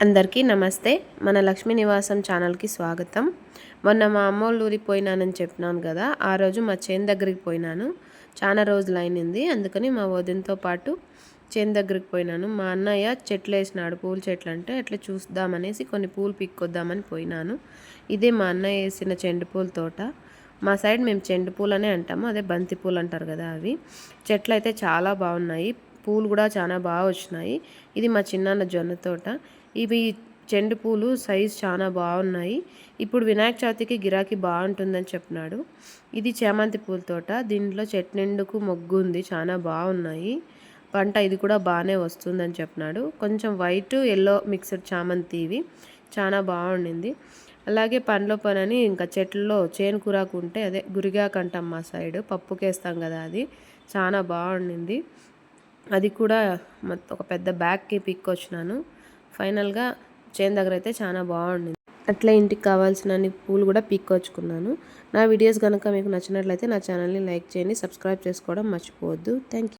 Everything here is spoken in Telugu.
అందరికీ నమస్తే. మన లక్ష్మీ నివాసం ఛానల్కి స్వాగతం. మొన్న మా అమ్మోళ్ళ ఊరికి పోయినానని చెప్పినాను కదా, ఆ రోజు మా చేను దగ్గరికి పోయినాను. చాలా రోజులు అయినింది, అందుకని మా వదినతో పాటు చేను దగ్గరికి పోయినాను. మా అన్నయ్య చెట్లు వేసినాడు, పూల చెట్లు అంటే అట్లా చూద్దామనేసి కొన్ని పూలు పిక్కొద్దామని పోయినాను. ఇదే మా అన్నయ్య వేసిన చెండు పూల తోట. మా సైడ్ మేము చెండు పూలనే అంటాము, అదే బంతి పూలు అంటారు కదా అవి. చెట్లు అయితే చాలా బాగున్నాయి, పూలు కూడా చాలా బాగా వచ్చినాయి. ఇది మా చిన్నాన్న జొన్న తోట. ఇవి చెండు పూలు సైజ్ చాలా బాగున్నాయి. ఇప్పుడు వినాయక చవితికి గిరాకీ బాగుంటుందని చెప్పినాడు. ఇది చామంతి పూల తోట. దీంట్లో చెట్టు నిండుకు మొగ్గు ఉంది, చాలా బాగున్నాయి. పంట ఇది కూడా బాగానే వస్తుందని చెప్పినాడు. కొంచెం వైట్ ఎల్లో మిక్స్డ్ చామంతి ఇవి చాలా బాగుండింది. అలాగే పండ్ల పనని ఇంకా చెట్లలో చేను కూరాకు ఉంటే అదే గురిగాకు అంటాం మా సైడ్, పప్పుకేస్తాం కదా, అది చాలా బాగుండింది. అది కూడా ఒక పెద్ద బ్యాగ్కి పిక్కొచ్చినాను. ఫైనల్గా చేను దగ్గర అయితే చాలా బాగుండింది. అట్లా ఇంటికి కావాల్సిన పూలు కూడా పిక్కొచ్చుకున్నాను. నా వీడియోస్ కనుక మీకు నచ్చినట్లయితే నా ఛానల్ని లైక్ చేయండి, సబ్స్క్రైబ్ చేసుకోవడం మర్చిపోవద్దు. Thank you.